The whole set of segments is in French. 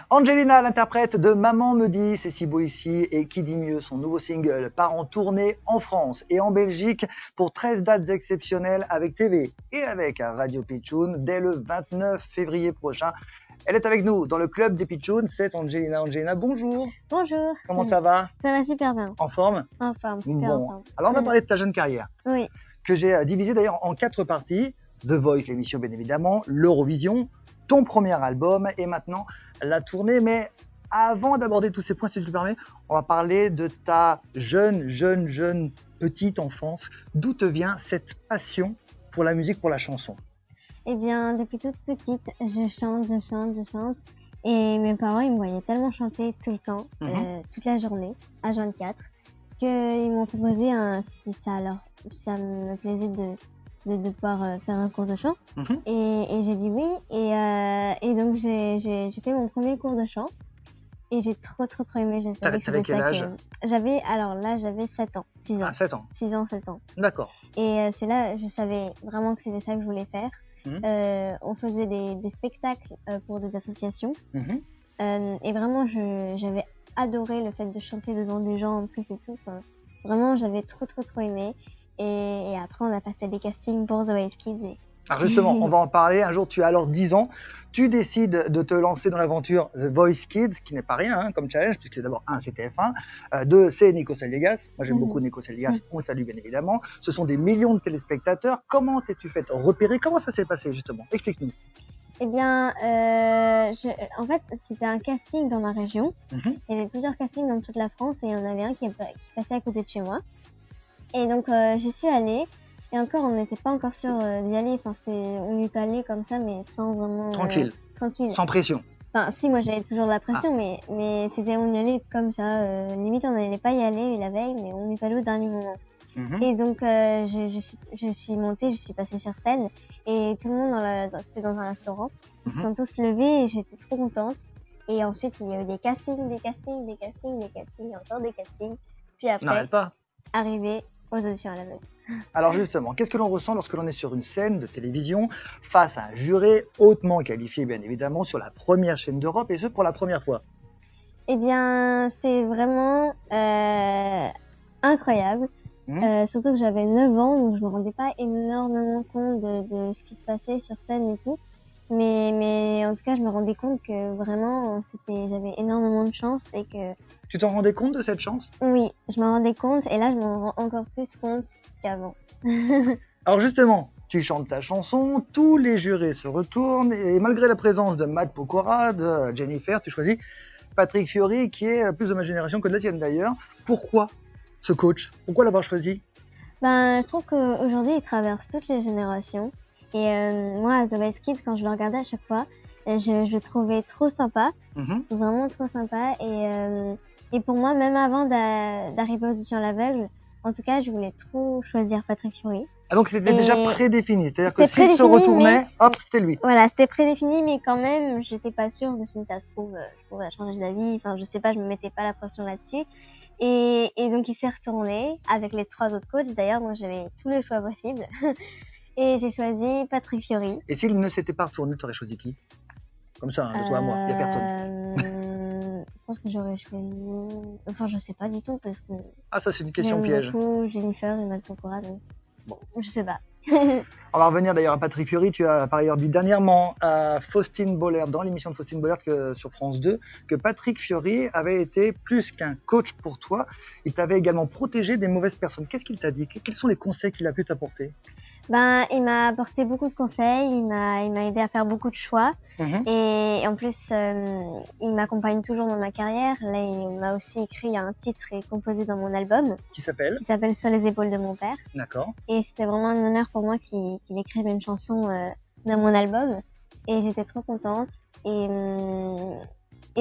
Angelina, l'interprète de Maman me dit, c'est si beau ici, et qui dit mieux, son nouveau single part en tournée en France et en Belgique pour 13 dates exceptionnelles avec TV et avec Radio Pitchoun dès le 29 février prochain. Elle est avec nous dans le club des Pitchoun, c'est Angelina. Angelina, bonjour. Bonjour. Comment ça va? Ça va super bien. En forme? En forme, super en forme. Alors on va parler de ta jeune carrière. Oui. Que j'ai divisée d'ailleurs en 4 parties. The Voice, l'émission bien évidemment, l'Eurovision, ton premier album et maintenant la tournée. Mais avant d'aborder tous ces points, si tu le permets, on va parler de ta jeune petite enfance. D'où te vient cette passion pour la musique, pour la chanson? Eh bien, depuis toute petite, je chante. Et mes parents, ils me voyaient tellement chanter tout le temps, toute la journée, à 24, qu'ils m'ont proposé, si ça me plaisait de pouvoir faire un cours de chant. Et j'ai dit oui. Et donc, j'ai fait mon premier cours de chant. Et j'ai trop aimé. T'avais quel âge? J'avais 7 ans, 6 ans. Ah, 7 ans. 6 ans, 7 ans. D'accord. Et c'est là, je savais vraiment que c'était ça que je voulais faire. On faisait des spectacles pour des associations. Et vraiment, j'avais adoré le fait de chanter devant des gens en plus et tout. Enfin, vraiment, j'avais trop aimé. Et après, on a passé des castings pour The Voice Kids. Alors justement, on va en parler. Un jour, tu as alors 10 ans. Tu décides de te lancer dans l'aventure The Voice Kids, qui n'est pas rien comme challenge, puisque d'abord, c'est TF1, 2, c'est Nico Saliegas. Moi, j'aime beaucoup Nico Saliegas. On le salue bien évidemment. Ce sont des millions de téléspectateurs. Comment t'es-tu fait repérer? Comment ça s'est passé justement? Explique-nous. Eh bien, en fait, c'était un casting dans ma région. Il y avait plusieurs castings dans toute la France et il y en avait un qui passait à côté de chez moi. Et donc, j'y suis allée. Et encore, on n'était pas encore sûr d'y aller. Enfin, on y est allé comme ça, mais sans vraiment... Tranquille. Tranquille. Sans pression. Enfin, si, moi j'avais toujours de la pression, mais on y allait comme ça. Limite, on n'allait pas y aller la veille, mais on est allé au dernier moment. Et donc, je suis montée, je suis passée sur scène. Et tout le monde, c'était dans un restaurant. Ils se sont tous levés et j'étais trop contente. Et ensuite, il y a eu des castings, encore des castings. Puis après, arrivé aux auditions à l'aveugle. Alors justement, qu'est-ce que l'on ressent lorsque l'on est sur une scène de télévision face à un juré hautement qualifié, bien évidemment, sur la première chaîne d'Europe, et ce pour la première fois? Eh bien, c'est vraiment incroyable. Surtout que j'avais 9 ans, donc je me rendais pas énormément compte de ce qui se passait sur scène et tout. Mais en tout cas, je me rendais compte que vraiment, j'avais énormément de chance et que... Tu t'en rendais compte de cette chance? Oui, je m'en rendais compte et là, je m'en rends encore plus compte qu'avant. Alors justement, tu chantes ta chanson, tous les jurés se retournent et malgré la présence de Matt Pokora, de Jennifer, tu choisis Patrick Fiori qui est plus de ma génération que de la tienne d'ailleurs. Pourquoi ce coach? Pourquoi l'avoir choisi? Je trouve qu'aujourd'hui, il traverse toutes les générations. Et moi, à The Voice Kids, quand je le regardais à chaque fois, je le trouvais trop sympa, vraiment trop sympa. Et pour moi, même avant d'arriver aux auditions à l'aveugle, en tout cas, je voulais trop choisir Patrick Fiori. Ah donc c'était déjà prédéfini, c'est-à-dire que s'il se retournait, hop, c'était lui. Voilà, c'était prédéfini, mais quand même, j'étais pas sûre. Je me suis dit, ça se trouve, je pourrais changer d'avis. Enfin, je sais pas, je me mettais pas la pression là-dessus. Et donc, il s'est retourné avec les 3 autres coachs. D'ailleurs, moi, j'avais tous les choix possibles. Et j'ai choisi Patrick Fiori. Et s'il ne s'était pas retourné, tu aurais choisi qui? Comme ça, de toi à moi, il n'y a personne. Je pense que j'aurais choisi... Enfin, je sais pas du tout, parce que... Ah, ça, c'est une question piège. Beaucoup Jennifer et Matt Pokora, donc... Bon, je sais pas. On va revenir d'ailleurs à Patrick Fiori. Tu as par ailleurs dit dernièrement à Faustine Boller, dans l'émission de Faustine Boller sur France 2, que Patrick Fiori avait été plus qu'un coach pour toi. Il t'avait également protégé des mauvaises personnes. Qu'est-ce qu'il t'a dit? Quels sont les conseils qu'il a pu t'apporter? Il m'a apporté beaucoup de conseils, il m'a aidé à faire beaucoup de choix. Et en plus, il m'accompagne toujours dans ma carrière. Là, il m'a aussi écrit un titre et composé dans mon album. Qui s'appelle Sur les épaules de mon père. D'accord. Et c'était vraiment un honneur pour moi qu'il écrive une chanson dans mon album. Et j'étais trop contente. Et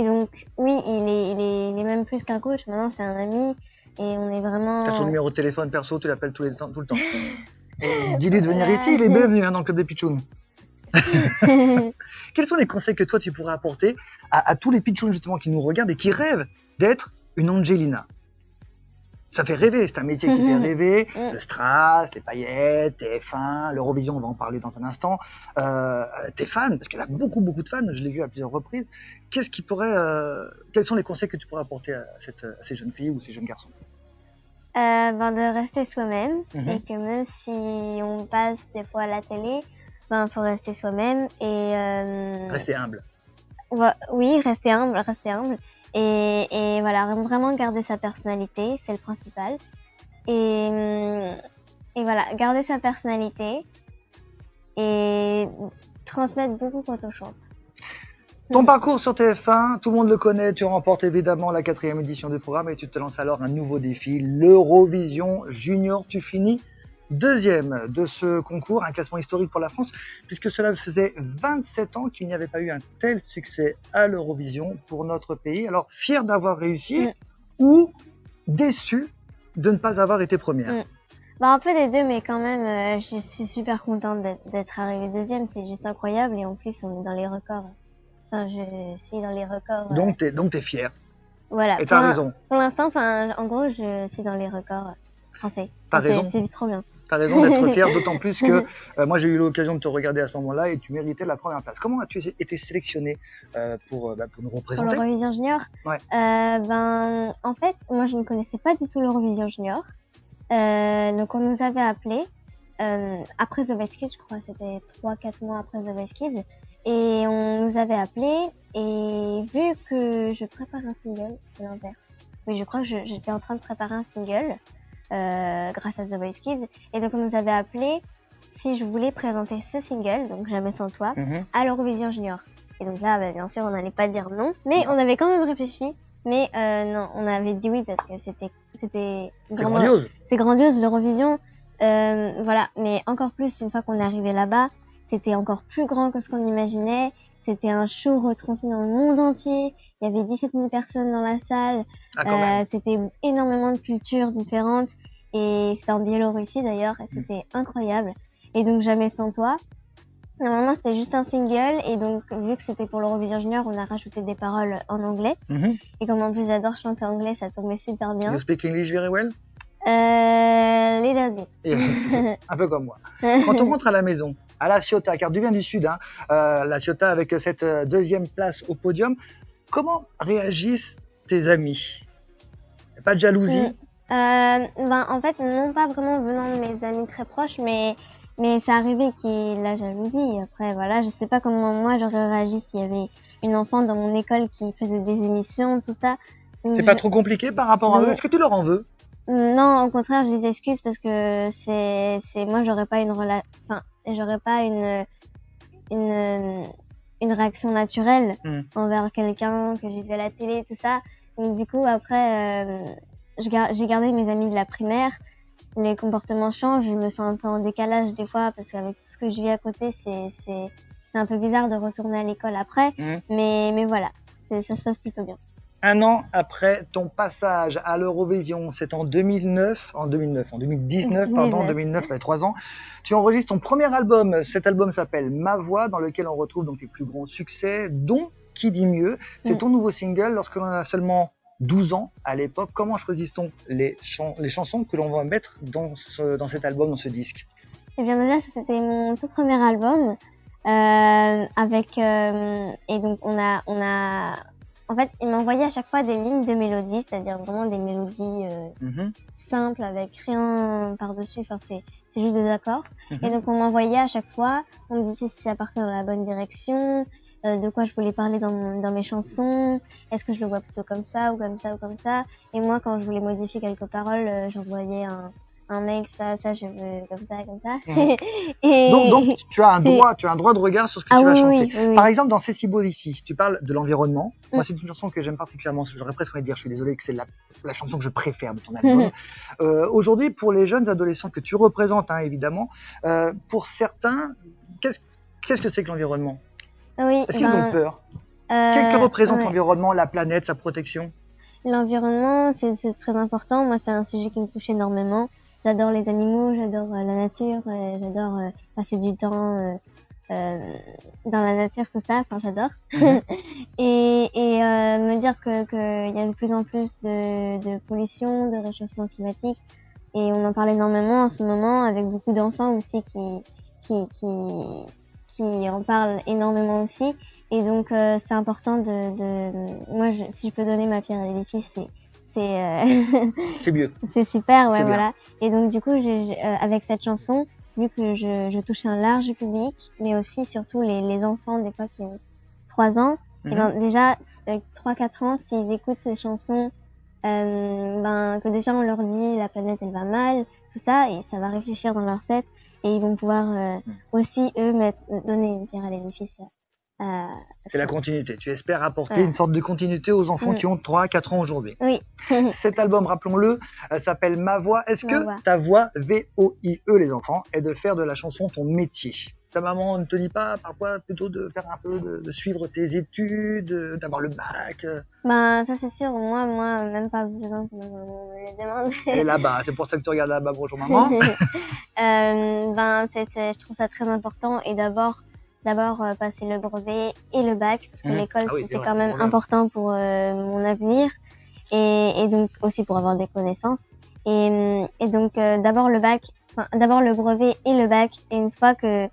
donc, oui, il est même plus qu'un coach. Maintenant, c'est un ami. Et on est vraiment... T'as son numéro de téléphone perso, tu l'appelles tout le temps. Dis-lui de venir ici, il est bienvenu dans le club des Pitchoun. Quels sont les conseils que toi tu pourrais apporter à tous les Pitchoun justement qui nous regardent et qui rêvent d'être une Angelina? Ça fait rêver, c'est un métier qui fait rêver. Mm. Le strass, les paillettes, TF1, l'Eurovision, on va en parler dans un instant. Tes fans, parce qu'il y a beaucoup de fans, je l'ai vu à plusieurs reprises. Quels sont les conseils que tu pourrais apporter à ces jeunes filles ou ces jeunes garçons? De rester soi-même Mhm. et que même si on passe des fois à la télé, faut rester soi-même et Rester humble. oui, rester humble et voilà, vraiment garder sa personnalité, c'est le principal. Et voilà, garder sa personnalité et transmettre beaucoup quand on chante. Ton parcours sur TF1, tout le monde le connaît, tu remportes évidemment la 4e édition du programme et tu te lances alors un nouveau défi, l'Eurovision Junior. Tu finis 2e de ce concours, un classement historique pour la France, puisque cela faisait 27 ans qu'il n'y avait pas eu un tel succès à l'Eurovision pour notre pays. Alors, fier d'avoir réussi ou déçu de ne pas avoir été première? Un peu des deux, mais quand même, je suis super contente d'être arrivée 2e, c'est juste incroyable et en plus on est dans les records. Enfin, je suis dans les records. Donc t'es fière. Voilà. Et t'as raison. Pour l'instant, en gros, je suis dans les records français. T'as raison. C'est trop bien. T'as raison d'être fière, d'autant plus que moi j'ai eu l'occasion de te regarder à ce moment-là et tu méritais la première place. Comment as-tu été sélectionnée pour nous représenter? Pour l'Eurovision Junior? Ouais. En fait, moi je ne connaissais pas du tout l'Eurovision Junior. Donc on nous avait appelés après The Voice Kids, je crois, c'était 3-4 mois après The Voice Kids. Et on nous avait appelés et vu que je prépare un single, c'est l'inverse. Mais je crois que j'étais en train de préparer un single grâce à The Voice Kids. Et donc on nous avait appelés si je voulais présenter ce single, donc Jamais sans toi, à l'Eurovision Junior. Et donc là, bien sûr, on n'allait pas dire non, mais on avait quand même réfléchi. Mais non, on avait dit oui parce que c'était grandiose. C'est grandiose l'Eurovision. Voilà, mais encore plus une fois qu'on est arrivé là-bas. C'était encore plus grand que ce qu'on imaginait. C'était un show retransmis dans le monde entier. Il y avait 17 000 personnes dans la salle. C'était énormément de cultures différentes. Et c'était en Biélorussie d'ailleurs. Et c'était incroyable. Et donc Jamais sans toi. Normalement, c'était juste un single. Et donc, vu que c'était pour l'Eurovision Junior, on a rajouté des paroles en anglais. Et comme en plus j'adore chanter anglais, ça tombait super bien. You speak English very well? Little bit. Un peu comme moi. Quand on rentre à la maison, à La Ciotat, car tu viens du Sud, La Ciotat avec cette 2e place au podium, comment réagissent tes amis? Pas de jalousie? En fait, non pas vraiment venant de mes amis très proches, mais c'est arrivé qu'il y ait la jalousie. Après, voilà, je sais pas comment moi j'aurais réagi s'il y avait une enfant dans mon école qui faisait des émissions, tout ça. C'est pas trop compliqué par rapport à eux? Est-ce que tu leur en veux? Non, au contraire, je les excuse parce que moi, j'aurais pas j'aurais pas une réaction naturelle envers quelqu'un que j'ai vu à la télé, tout ça. Donc du coup, après, j'ai gardé mes amis de la primaire. Les comportements changent, je me sens un peu en décalage des fois parce qu'avec tout ce que je vis à côté, c'est un peu bizarre de retourner à l'école après. Mais voilà, ça se passe plutôt bien. Un an après ton passage à l'Eurovision, c'est en 2019, pardon, 2009, t'avais 3 ans, tu enregistres ton premier album. Cet album s'appelle Ma Voix, dans lequel on retrouve donc tes plus grands succès, dont Qui dit mieux. C'est ton nouveau single lorsque l'on a seulement 12 ans à l'époque. Comment choisit-on les chansons que l'on va mettre dans cet album, dans ce disque? Eh bien déjà, c'était mon tout premier album. Et donc en fait, il m'envoyait à chaque fois des lignes de mélodies, c'est-à-dire vraiment des mélodies simples avec rien par-dessus. Enfin, c'est juste des accords. Et donc, on m'envoyait à chaque fois, on me disait si ça partait dans la bonne direction, de quoi je voulais parler dans mes chansons, est-ce que je le vois plutôt comme ça ou comme ça ou comme ça. Et moi, quand je voulais modifier quelques paroles, j'envoyais un mail, ça, je veux comme ça. Et donc, tu as un droit de regard sur ce que tu vas chanter. Oui. Par exemple, dans C'est si beau ici, tu parles de l'environnement. Moi, c'est une chanson que j'aime particulièrement. J'aurais presque envie de dire, je suis désolé, que c'est la chanson que je préfère de ton album. Aujourd'hui, pour les jeunes adolescents que tu représentes, évidemment, pour certains, qu'est-ce que c'est que l'environnement? Est-ce qu'ils ont peur? Que représente l'environnement, la planète, sa protection? L'environnement, c'est très important. Moi, c'est un sujet qui me touche énormément. J'adore les animaux, j'adore la nature, j'adore passer du temps dans la nature, tout ça. Enfin, j'adore. Mhm. Et me dire que y a de plus en plus de pollution, de réchauffement climatique. Et on en parle énormément en ce moment, avec beaucoup d'enfants aussi qui en parlent énormément aussi. Et donc, c'est important moi, si je peux donner ma pierre à l'édifice, C'est mieux. c'est super, ouais, C'est bien. voilà. Et donc, du coup, avec cette chanson, vu que je touche un large public, mais aussi surtout les enfants, des fois, qui ont 3 ans, et Mhm. ben, déjà, 3-4 ans, s'ils écoutent ces chansons, que déjà on leur dit la planète elle va mal, tout ça, et ça va réfléchir dans leur tête, et ils vont pouvoir aussi, eux, donner une pierre à l'édifice. C'est la continuité. Tu espères apporter une sorte de continuité aux enfants qui ont 3-4 ans aujourd'hui. Oui. Cet album, rappelons-le, s'appelle Ma Voix. Est-ce Ma que Voix. ta voix, V-O-I-E les enfants, est de faire de la chanson ton métier? Ta maman ne te dit pas parfois plutôt de faire un peu, de suivre tes études, d'avoir le bac? Ben, ça c'est sûr, moi, même pas besoin que ma maman me le demande. Elle est là-bas, c'est pour ça que tu regardes là-bas. Bonjour maman. Je trouve ça très important, et d'abord passer le brevet et le bac, parce que l'école, Ah oui, c'est vrai, quand même important pour mon avenir, et donc aussi pour avoir des connaissances. Et donc d'abord d'abord le brevet et le bac, et une fois que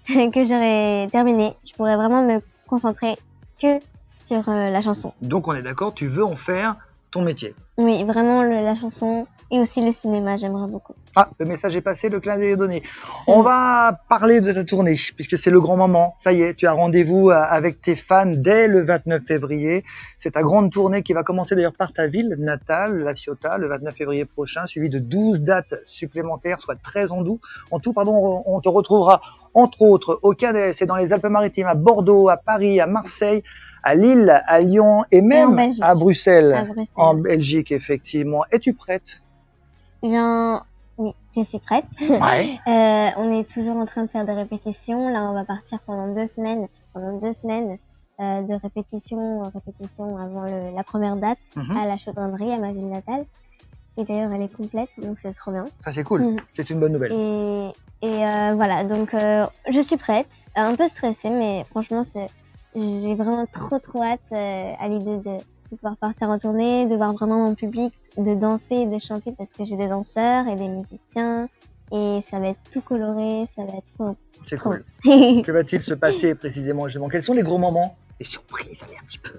j'aurai terminé, je pourrai vraiment me concentrer que sur la chanson. Donc on est d'accord, tu veux en faire ton métier. Oui, vraiment la chanson, et aussi le cinéma, j'aimerais beaucoup. Ah, le message est passé, le clin d'œil est donné. On va parler de ta tournée, puisque c'est le grand moment. Ça y est, tu as rendez-vous avec tes fans dès le 29 février. C'est ta grande tournée qui va commencer d'ailleurs par ta ville natale, La Ciotat, le 29 février prochain, suivi de 12 dates supplémentaires, soit 13 en tout. On te retrouvera entre autres au Cadet, c'est dans les Alpes-Maritimes, à Bordeaux, à Paris, à Marseille, à Lille, à Lyon et même à Bruxelles, en Belgique, effectivement. Es-tu prête? Eh bien, oui, je suis prête. Ouais. On est toujours en train de faire des répétitions. Là, on va partir pendant 2 semaines. De répétition avant la première date à la Chaudronnerie, à ma ville natale. Et d'ailleurs, elle est complète, donc c'est trop bien. Ça, c'est cool. C'est une bonne nouvelle. Et voilà, donc je suis prête. Un peu stressée, mais franchement, j'ai vraiment trop hâte à l'idée de pouvoir partir en tournée, de voir vraiment mon public, de danser et de chanter, parce que j'ai des danseurs et des musiciens, et ça va être tout coloré, ça va être trop. C'est cool. Que va-t-il se passer précisément, justement? Quels sont les gros moments? Les surprises, allez un petit peu.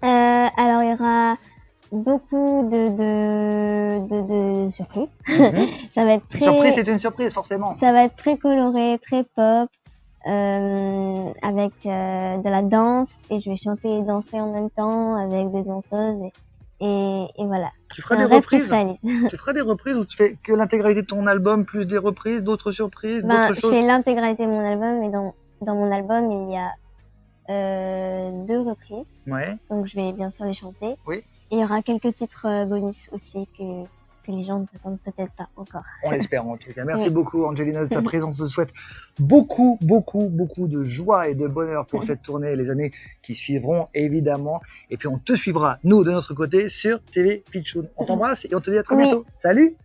Alors il y aura beaucoup de surprises. Ça va être très. Surprise, c'est une surprise forcément. Ça va être très coloré, très pop. Avec de la danse, et je vais chanter et danser en même temps avec des danseuses, et voilà. Tu feras des reprises? Tu feras des reprises, ou tu fais que l'intégralité de ton album plus des reprises, d'autres surprises, d'autres choses? Je fais l'intégralité de mon album, et dans mon album il y a 2 reprises. Ouais. Donc je vais bien sûr les chanter. Oui. Et il y aura quelques titres bonus aussi que les gens ne s'attendent peut-être pas encore. On l'espère en tout cas. Merci beaucoup Angelina de ta présence. Je te souhaite beaucoup de joie et de bonheur pour cette tournée et les années qui suivront évidemment. Et puis on te suivra, nous de notre côté, sur TV Pitchoun. On t'embrasse et on te dit à très bientôt. Salut!